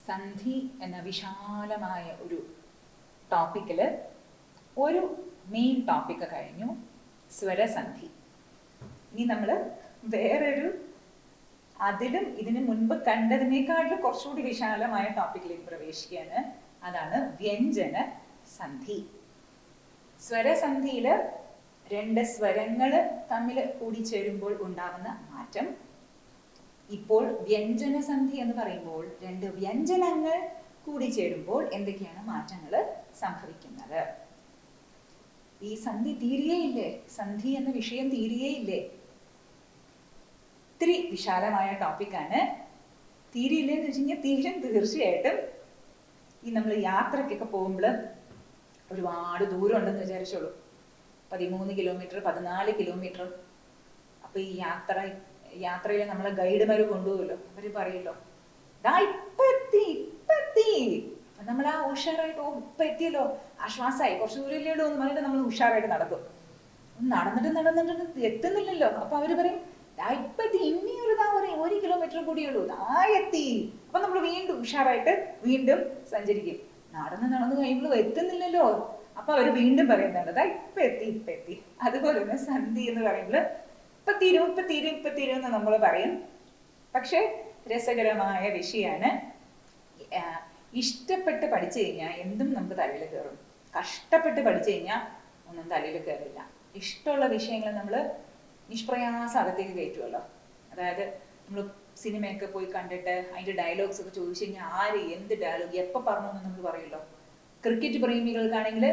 സന്ധി എന്ന വിശാലമായ ഒരു ടോപ്പിക്കിൽ ഒരു മെയിൻ ടോപ്പിക്ക് കഴിഞ്ഞു, സ്വരസന്ധി. ഇനി നമ്മൾ വേറൊരു അതിലും ഇതിനു മുൻപ് കണ്ടതിനേക്കാളും കുറച്ചുകൂടി വിശാലമായ ടോപ്പിക്കിലേക്ക് പ്രവേശിക്കുകയാണ്. അതാണ് വ്യഞ്ജന സന്ധി. സ്വരസന്ധിയിൽ രണ്ട് സ്വരങ്ങൾ തമ്മിൽ കൂടിച്ചേരുമ്പോൾ ഉണ്ടാകുന്ന മാറ്റം. ഇപ്പോൾ വ്യഞ്ജന സന്ധി എന്ന് പറയുമ്പോൾ രണ്ട് വ്യഞ്ജനങ്ങൾ കൂടിച്ചേരുമ്പോൾ എന്തൊക്കെയാണ് മാറ്റങ്ങൾ സംഭവിക്കുന്നത്? ഈ സന്ധി തീരുകയില്ലേ? സന്ധി എന്ന വിഷയം തീരുകയില്ലേ? ഇത്തിരി വിശാലമായ ടോപ്പിക്കാണ്. തീരില്ലേ എന്ന് വെച്ച് കഴിഞ്ഞാൽ തീരും, തീർച്ചയായിട്ടും. ഈ നമ്മൾ യാത്രക്കൊക്കെ പോകുമ്പോൾ ഒരുപാട് ദൂരം ഉണ്ടെന്ന് വിചാരിച്ചോളൂ, 13 കിലോമീറ്റർ 14 കിലോമീറ്റർ. അപ്പൊ ഈ യാത്രയിൽ നമ്മളെ ഗൈഡുമാർ കൊണ്ടുപോകുമല്ലോ, അവര് പറയല്ലോ ദാ ഇപ്പൊ എത്തി. അപ്പൊ നമ്മൾ ആ ഉഷാറായിട്ട് ഇപ്പൊ എത്തിയല്ലോ, ആശ്വാസമായി, കുറച്ച് ദൂരമില്ലേടോ എന്ന് പറഞ്ഞിട്ട് നമ്മൾ ഉഷാറായിട്ട് നടക്കും. നടന്നിട്ട് എത്തുന്നില്ലല്ലോ. അപ്പൊ അവര് പറയും ദാ ഇപ്പൊ എത്തി, ഇനി ഒരു 1 കിലോമീറ്റർ കൂടിയുള്ളൂ, ദാ എത്തി. അപ്പൊ നമ്മൾ വീണ്ടും ഉഷാറായിട്ട് വീണ്ടും സഞ്ചരിക്കും. നടന്ന് കഴിയുമ്പോൾ എത്തുന്നില്ലല്ലോ. അപ്പൊ അവര് വീണ്ടും പറയുന്നുണ്ട് ദാ ഇപ്പൊ എത്തി. അതുപോലെ തന്നെ സന്ധി എന്ന് പറയുമ്പോൾ ഇപ്പൊ തീരും എന്ന് നമ്മൾ പറയും. പക്ഷെ രസകരമായ വിഷയമാണ്. ഇഷ്ടപ്പെട്ട് പഠിച്ചു കഴിഞ്ഞാൽ എന്തും നമുക്ക് തലയിൽ കയറും. കഷ്ടപ്പെട്ട് പഠിച്ചു കഴിഞ്ഞാൽ ഒന്നും തലയിൽ കയറില്ല. ഇഷ്ടമുള്ള വിഷയങ്ങൾ നമ്മൾ നിഷ്പ്രയാസം അകത്തേക്ക് കയറ്റുമല്ലോ. അതായത് നമ്മൾ സിനിമയൊക്കെ പോയി കണ്ടിട്ട് അതിന്റെ ഡയലോഗ്സ് ഒക്കെ ചോദിച്ചു കഴിഞ്ഞാൽ ആര് എന്ത് ഡയലോഗ് എപ്പോൾ പറഞ്ഞു എന്ന് നമ്മൾ പറയുമല്ലോ. ക്രിക്കറ്റ് പ്രേമികൾക്കാണെങ്കിൽ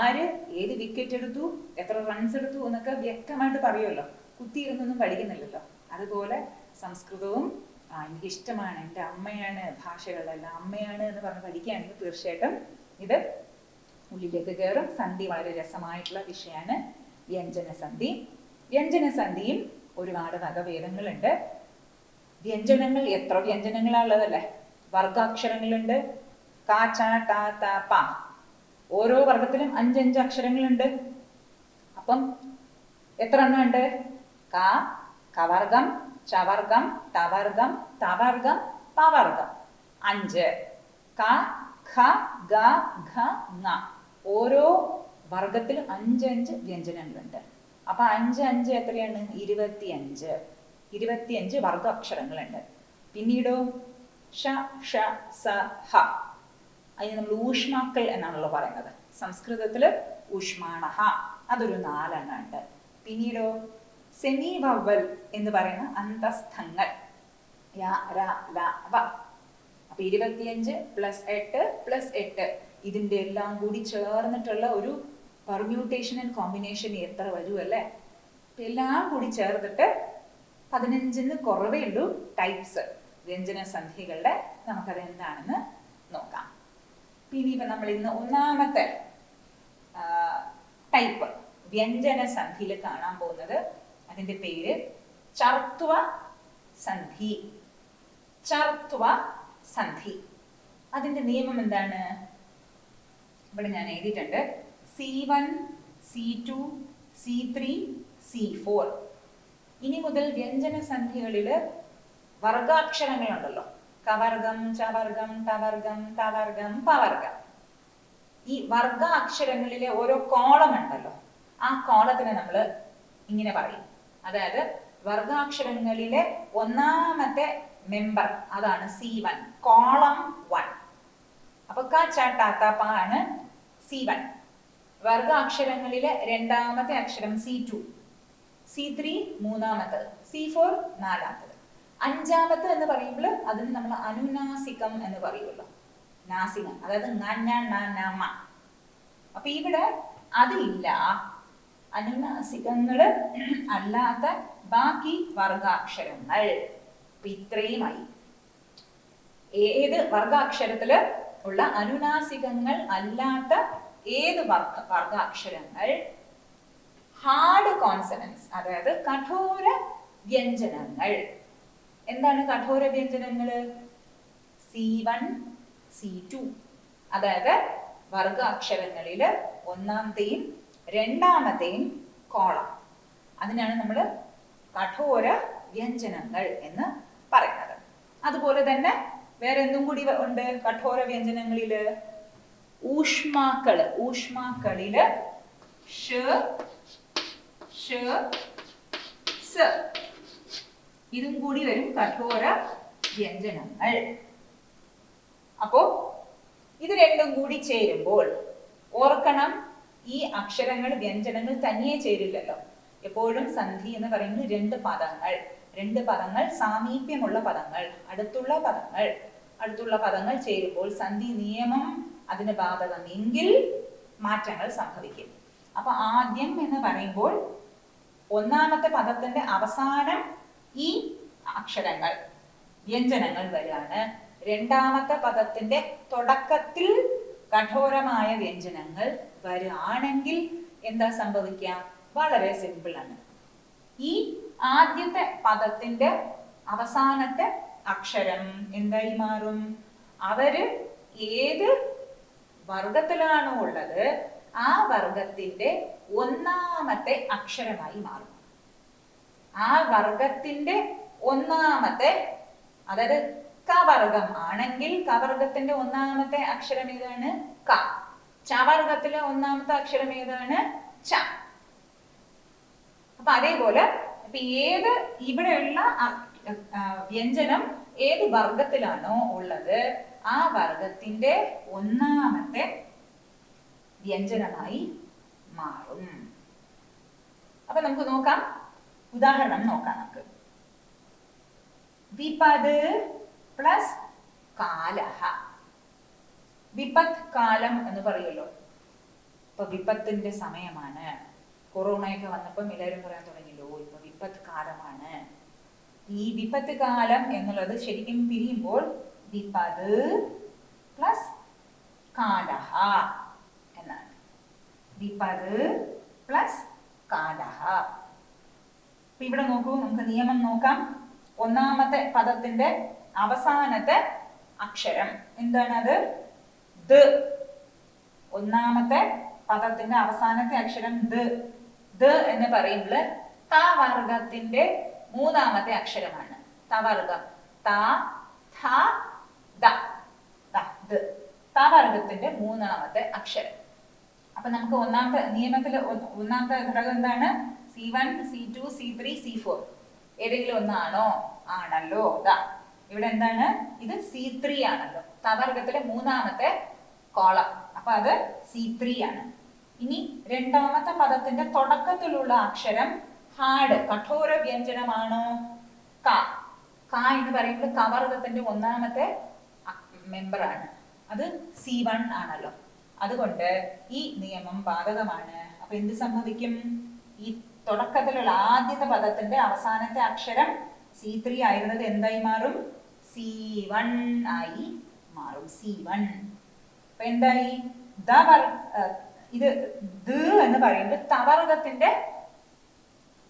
ആര് ഏത് വിക്കറ്റ് എടുത്തു, എത്ര റൺസ് എടുത്തു എന്നൊക്കെ വ്യക്തമായിട്ട് പറയുമല്ലോ. കുത്തിയിരുന്നൊന്നും പഠിക്കുന്നില്ലല്ലോ. അതുപോലെ സംസ്കൃതവും എനിക്കിഷ്ടമാണ്, എൻ്റെ അമ്മയാണ്, ഭാഷകളെല്ലാം അമ്മയാണ് എന്ന് പറഞ്ഞ് പഠിക്കുകയാണെങ്കിൽ തീർച്ചയായിട്ടും ഇത് ഉള്ളിലേക്ക് കയറും. സന്ധി വളരെ രസമായിട്ടുള്ള വിഷയമാണ് വ്യഞ്ജനസന്ധി. വ്യഞ്ജനസന്ധിയും ഒരുപാട് വകഭേദങ്ങളുണ്ട്. വ്യഞ്ജനങ്ങൾ എത്ര വ്യഞ്ജനങ്ങളാണുള്ളതല്ലേ? വർഗാക്ഷരങ്ങളുണ്ട്. ക, ച, ട, ത, പ. ഓരോ വർഗത്തിലും 5 അക്ഷരങ്ങളുണ്ട്. അപ്പം എത്ര എണ്ണം ഉണ്ട്? ക, കവർഗം, ചവർഗം, തവർഗം, തവർഗം, പവർഗം. 5. ക, ഖ, ഗ, ഘ, ങ. ഓരോ വർഗത്തിലും 5 വ്യഞ്ജനങ്ങളുണ്ട്. അപ്പൊ 5 എത്രയാണ്? 25 വർഗ അക്ഷരങ്ങളുണ്ട്. പിന്നീടോ ഷ, ഷ, സ, ഹ. അതിന് നമ്മൾ ഊഷ്മാക്കൾ എന്നാണല്ലോ പറയുന്നത്. സംസ്കൃതത്തില് ഊഷ്മാണഹ, അതൊരു 4 എണ്ണം ഉണ്ട്. പിന്നീടോ സെമി വവ്വൽ എന്ന് പറയുന്ന അന്തസ്ഥങ്ങൾ, യ, ര, ല, വ. അപ്പൊ 25 + 8 + 8 ഇതിന്റെ എല്ലാം കൂടി ചേർന്നിട്ടുള്ള ഒരു പെർമ്യൂട്ടേഷൻ ആൻഡ് കോമ്പിനേഷൻ എത്ര വരും അല്ലേ? എല്ലാം കൂടി ചേർത്തിട്ട് 15 കുറവേ ഉള്ളൂ ടൈപ്സ് വ്യഞ്ജന സന്ധികളുടെ. നമുക്കത് എന്താണെന്ന് നോക്കാം. പിന്നെ ഇപ്പൊ നമ്മൾ ഇന്ന് ഒന്നാമത്തെ ടൈപ്പ് വ്യഞ്ജന സന്ധിയിൽ കാണാൻ പോകുന്നത്, അതിന്റെ പേര് ചർത്വ സന്ധി. ചർത്വ സന്ധി. അതിന്റെ നിയമം എന്താണ്? ഇവിടെ ഞാൻ എഴുതിയിട്ടുണ്ട്. C1, C2, C3, C4. ഇനി മുതൽ വ്യഞ്ജന സന്ധികളില് വർഗാക്ഷരങ്ങളുണ്ടല്ലോ. കവർഗം, ചവർഗം, ടവർഗം, തവർഗം, പവർഗം. ഈ വർഗ അക്ഷരങ്ങളിലെ ഓരോ കോളം ഉണ്ടല്ലോ, ആ കോളത്തിനെ നമ്മൾ ഇങ്ങനെ പറയും. അതായത് വർഗാക്ഷരങ്ങളിലെ ഒന്നാമത്തെ മെമ്പർ അതാണ് C1, കോളം 1. അപ്പൊ ക, ച, ട, ത, പ ആണ് C1. വർഗ അക്ഷരങ്ങളിലെ രണ്ടാമത്തെ അക്ഷരം C2, C3 മൂന്നാമത്തത്, C4 നാലാമത്തത്. 5ാമത്തെ എന്ന് പറയുമ്പോൾ അതിന് നമ്മൾ അനുനാസികം എന്ന് പറയുമല്ലോ. നാസികം, അതായത് നമ. അപ്പൊ ഇവിടെ അതില്ല. അനുനാസികങ്ങള് അല്ലാത്ത ബാക്കി വർഗാക്ഷരങ്ങൾ. അപ്പൊ ഇത്രയുമായി. ഏത് വർഗാക്ഷരത്തില് ഉള്ള അനുനാസികങ്ങൾ അല്ലാത്ത ഏത് വർഗാക്ഷരങ്ങൾ ഹാർഡ് കോൺസണൻസ്, അതായത് കഠോര വ്യഞ്ജനങ്ങൾ. എന്താണ് കഠോര വ്യഞ്ജനങ്ങള്? C1, C2. അതായത് വർഗ അക്ഷരങ്ങളില് ഒന്നാമത്തെയും രണ്ടാമത്തെയും കോളം, അതിനാണ് നമ്മൾ കഠോര വ്യഞ്ജനങ്ങൾ എന്ന് പറയുന്നത്. അതുപോലെ തന്നെ വേറെ എന്തും കൂടി ഉണ്ട് കഠോര വ്യഞ്ജനങ്ങളില്? ഊഷ്മാക്കളില് ഷ ഷ സ ഇതും കൂടി വരും കഠോര വ്യഞ്ജനങ്ങൾ. അപ്പോ ഇത് രണ്ടും കൂടി ചേരുമ്പോൾ ഓർക്കണം, ഈ അക്ഷരങ്ങൾ വ്യഞ്ജനങ്ങൾ തനിയെ ചേരില്ലല്ലോ. എപ്പോഴും സന്ധി എന്ന് പറയുന്നത് രണ്ട് പദങ്ങൾ സാമീപ്യമുള്ള പദങ്ങൾ, അടുത്തുള്ള പദങ്ങൾ ചേരുമ്പോൾ സന്ധി നിയമം അതിന് ബാധകമെങ്കിൽ മാറ്റങ്ങൾ സംഭവിക്കും. അപ്പൊ ആദ്യം എന്ന് പറയുമ്പോൾ ഒന്നാമത്തെ പദത്തിന്റെ അവസാനം ഈ അക്ഷരങ്ങൾ വ്യഞ്ജനങ്ങൾ വരികയാണ്. രണ്ടാമത്തെ പദത്തിന്റെ തുടക്കത്തിൽ കഠോരമായ വ്യഞ്ജനങ്ങൾ വരികയാണെങ്കിൽ എന്താ സംഭവിക്കുക? വളരെ സിമ്പിൾ ആണ്. ഈ ആദ്യത്തെ പദത്തിന്റെ അവസാനത്തെ അക്ഷരം എന്തായി മാറും? അവര് ഏത് വർഗത്തിലാണോ ഉള്ളത് ആ വർഗത്തിന്റെ ഒന്നാമത്തെ അക്ഷരമായി മാറും. ആ വർഗത്തിന്റെ ഒന്നാമത്തെ, അതായത് കവർഗം ആണെങ്കിൽ കവർഗത്തിന്റെ ഒന്നാമത്തെ അക്ഷരം ഏതാണ്? ക. ചവർഗത്തിലെ ഒന്നാമത്തെ അക്ഷരം ഏതാണ്? ച. അപ്പൊ അതേപോലെ ഇപ്പൊ ഏത് ഇവിടെയുള്ള വ്യഞ്ജനം ഏത് വർഗത്തിലാണോ ഉള്ളത് ആ വർഗത്തിന്റെ ഒന്നാമത്തെ വ്യഞ്ജനമായി മാറും. അപ്പൊ നമുക്ക് നോക്കാം, ഉദാഹരണം നോക്കാം. നമുക്ക് വിപത് പ്ലസ് കാലഹ. വിപത്ത് കാലം എന്ന് പറയുമല്ലോ. ഇപ്പൊ വിപത്തിന്റെ സമയമാണ്. കൊറോണയൊക്കെ വന്നപ്പോൾ എല്ലാവരും പറയാൻ തുടങ്ങിയല്ലോ ഇപ്പൊ വിപത്ത് കാലമാണ്. ഈ വിപത്ത് കാലം എന്നുള്ളത് ശരിക്കും പിരിയുമ്പോൾ വിപത് പ്ലസ് കാലഹ എന്നാണ്. വിപത് പ്ലസ് കാലഹ. ഇവിടെ നോക്കൂ, നമുക്ക് നിയമം നോക്കാം. ഒന്നാമത്തെ പദത്തിന്റെ അവസാനത്തെ അക്ഷരം എന്താണ്? അത് ദ. ഒന്നാമത്തെ പദത്തിന്റെ അവസാനത്തെ അക്ഷരം ദ. ദ എന്ന് പറയുമ്പോൾ തവർഗത്തിന്റെ മൂന്നാമത്തെ അക്ഷരമാണ്. തവർഗം ത ഥ ദ. തവർഗത്തിന്റെ മൂന്നാമത്തെ അക്ഷരം. അപ്പൊ നമുക്ക് ഒന്നാമത്തെ നിയമത്തില് ഒന്നാമത്തെ ഘടകം എന്താണ്? C1, C2, C3, C4 ഏതെങ്കിലും ഒന്നാണോ? ആണല്ലോ. ഇവിടെ എന്താണ്? ഇത് C3 ആണല്ലോ. തവർഗത്തിലെ മൂന്നാമത്തെ കോളം. അപ്പൊ അത് C3 ആണ്. ഇനി രണ്ടാമത്തെ പദത്തിന്റെ തുടക്കത്തിലുള്ള അക്ഷരം ഹാഡ് കഠോര വ്യഞ്ജനമാണോ? ക. ക എന്ന് പറയുമ്പോൾ കവർഗത്തിന്റെ ഒന്നാമത്തെ മെമ്പറാണ്. അത് C1 ആണല്ലോ. അതുകൊണ്ട് ഈ നിയമം ബാധകമാണ്. അപ്പൊ എന്ത് സംഭവിക്കും? ഈ തുടക്കത്തിലുള്ള ആദ്യത്തെ പദത്തിന്റെ അവസാനത്തെ അക്ഷരം C3 ആയിരുന്നത് എന്തായി മാറും? C1 ആയി മാറും. C1. അപ്പൊ എന്തായി? ഇത് ദ എന്ന് പറയുന്നത് തവർഗത്തിന്റെ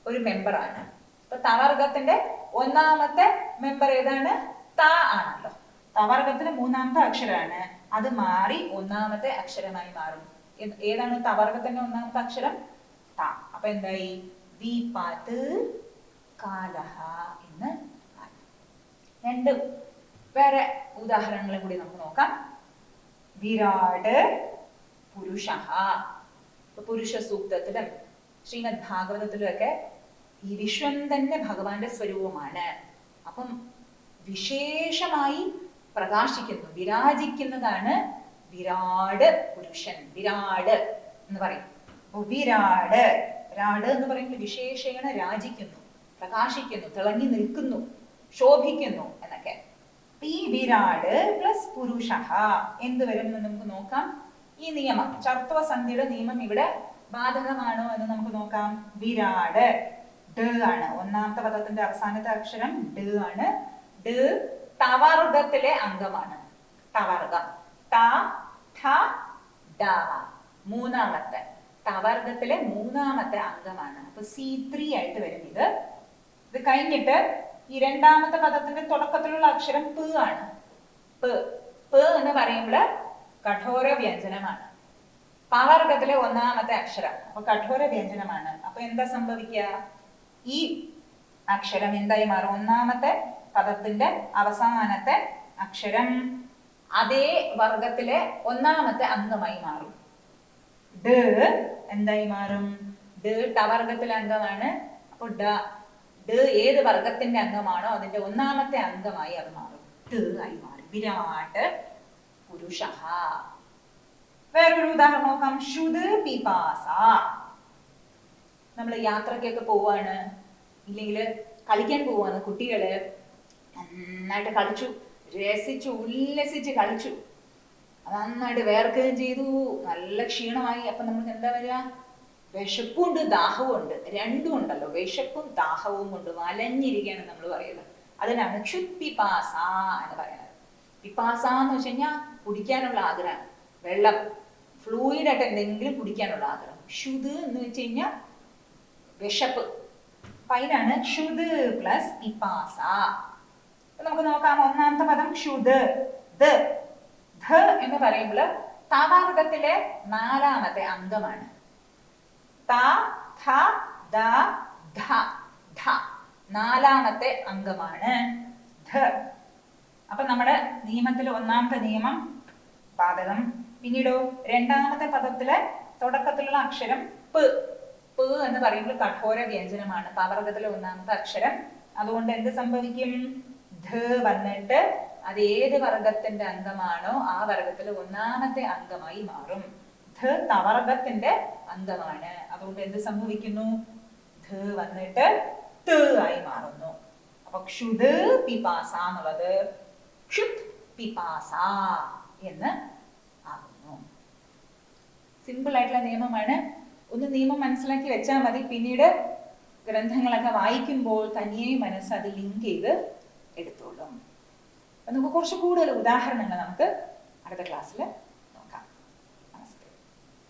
ഒരു മെമ്പറാണ്. അപ്പൊ തവർഗത്തിന്റെ ഒന്നാമത്തെ മെമ്പർ ഏതാണ്? ത ആണല്ലോ. തവർഗത്തിന്റെ മൂന്നാമത്തെ അക്ഷരമാണ്. അത് മാറി ഒന്നാമത്തെ അക്ഷരമായി മാറും. ഏതാണ് തവർഗത്തിന്റെ ഒന്നാമത്തെ അക്ഷരം? ത. അപ്പൊ എന്തായി? വിപത് കാലഹ എന്ന്. രണ്ട് വേറെ ഉദാഹരണങ്ങൾ കൂടി നമുക്ക് നോക്കാം. വിരാട് പുരുഷഃ. പുരുഷ സൂക്തത്തിലും ശ്രീമദ് ഭാഗവതത്തിലും ഒക്കെ ഈ വിശ്വം തന്നെ ഭഗവാന്റെ സ്വരൂപമാണ്. അപ്പം വിശേഷമായി പ്രകാശിക്കുന്നു, വിരാജിക്കുന്നതാണ് വിരാട് പുരുഷൻ. വിരാട് എന്ന് പറയും. വിരാട് രാട് എന്ന് പറയുമ്പോൾ വിശേഷേണ രാജിക്കുന്നു, പ്രകാശിക്കുന്നു, തിളങ്ങി നിൽക്കുന്നു, ശോഭിക്കുന്നു എന്നൊക്കെ. ഈ വിരാട് പ്ലസ് പുരുഷഃ എന്ത് വരും എന്ന് നമുക്ക് നോക്കാം. ഈ നിയമം ചർത്തവ സന്ധിയുടെ നിയമം ഇവിടെ ബാധകമാണോ എന്ന് നമുക്ക് നോക്കാം. വിരാട് ഡ ആണ്. ഒന്നാമത്തെ പദത്തിന്റെ അവസാനത്തെ അക്ഷരം ഡ ആണ്. ഡ തവർഗത്തിലെ അംഗമാണ്. തവർഗം ത ഥ ഡ. മൂന്നാമത്തെ തവർഗത്തിലെ മൂന്നാമത്തെ അംഗമാണ്. അപ്പൊ C3 ആയിട്ട് വരും. ഇത് കഴിഞ്ഞിട്ട് ഈ രണ്ടാമത്തെ പദത്തിന്റെ തുടക്കത്തിലുള്ള അക്ഷരം പ ആണ്. പ എന്ന് പറയുമ്പോൾ കഠോര വ്യഞ്ജനമാണ്. പവർഗത്തിലെ ഒന്നാമത്തെ അക്ഷരം. അപ്പൊ കഠോര വ്യഞ്ജനമാണ്. അപ്പൊ എന്താ സംഭവിക്കുക? ഈ അക്ഷരം എന്തായി മാറും? ഒന്നാമത്തെ പദത്തിന്റെ അവസാനത്തെ അക്ഷരം അതേ വർഗത്തിലെ ഒന്നാമത്തെ അംഗമായി മാറും. ഡ എന്തായി മാറും? ഡ ടവർഗത്തിലെ അംഗമാണ്. അപ്പൊ ഡ ഏത് വർഗത്തിന്റെ അംഗമാണോ അതിന്റെ ഒന്നാമത്തെ അംഗമായി അത് മാറും. ട് ആയി മാറി. വിരാട് പുരുഷ. വേറൊരു ഉദാഹരണം നോക്കാം. ശുദ് പിപാസ. നമ്മൾ യാത്രക്കൊക്കെ പോവാണ്, ഇല്ലെങ്കിൽ കളിക്കാൻ പോവാണ്. കുട്ടികള് നന്നായിട്ട് കളിച്ചു, രസിച്ചു, ഉല്ലസിച്ച് കളിച്ചു, നന്നായിട്ട് വേർക്കുകയും ചെയ്തു, നല്ല ക്ഷീണമായി. അപ്പൊ നമുക്ക് എന്താ വരിക? വിശപ്പും ഉണ്ട് ദാഹവും ഉണ്ട്, രണ്ടും ഉണ്ടല്ലോ. വിശപ്പും ദാഹവും കൊണ്ട് വലഞ്ഞിരിക്കുകയാണ് നമ്മൾ പറയുന്നത്. അതിനാണ് ക്ഷുത് പിപാസ എന്ന് പറയുന്നത്. പിപാസ എന്ന് വെച്ച് കഴിഞ്ഞാൽ കുടിക്കാനുള്ള ആഗ്രഹം, വെള്ളം, ഫ്ലൂയിഡ് ആയിട്ട് എന്തെങ്കിലും കുടിക്കാനുള്ള ആഗ്രഹം. ക്ഷുത് എന്ന് വെച്ച് കഴിഞ്ഞാൽ വിശപ്പ്. അപ്പൊ അതിനാണ് ക്ഷുത് പ്ലസ് പിപാസ. നമുക്ക് നോക്കാം. ഒന്നാമത്തെ പദം ക്ഷുത്. ധ എന്ന് പറയുമ്പോൾ തവർഗത്തിലെ നാലാമത്തെ അംഗമാണ്. ത ഥ ദ ധ. ധ നാലാമത്തെ അംഗമാണ് ധ. അപ്പൊ നമ്മുടെ നിയമത്തിലെ ഒന്നാമത്തെ നിയമം പാതകം. പിന്നീടോ രണ്ടാമത്തെ പദത്തിലെ തുടക്കത്തിലുള്ള അക്ഷരം പ്. പ് എന്ന് പറയുമ്പോൾ കഠോര വ്യഞ്ജനമാണ്, പവർഗത്തിലെ ഒന്നാമത്തെ അക്ഷരം. അതുകൊണ്ട് എന്ത് സംഭവിക്കും? ധ വന്നിട്ട് അത് ഏത് വർഗത്തിന്റെ അംഗമാണോ ആ വർഗത്തിലെ ഒന്നാമത്തെ അംഗമായി മാറും. ധ തവർഗത്തിന്റെ അംഗമാണ്. അതുകൊണ്ട് എന്ത് സംഭവിക്കുന്നു? ധ വന്നിട്ട് ത ആയി മാറുന്നു. അപ്പൊ ക്ഷുത് പിപാസ എന്നുള്ളത് ക്ഷുത് പിപാസ എന്ന് ആകുന്നു. സിമ്പിൾ ആയിട്ടുള്ള നിയമമാണ്. ഒന്ന് നിയമം മനസ്സിലാക്കി വെച്ചാൽ മതി. പിന്നീട് ഗ്രന്ഥങ്ങളൊക്കെ വായിക്കുമ്പോൾ തനിയെ മനസ്സ് അത് ലിങ്ക് ചെയ്ത് എടുത്തോളും. നമുക്ക് കുറച്ച് കൂടുതൽ ഉദാഹരണങ്ങൾ നമുക്ക് അടുത്ത ക്ലാസ്സിൽ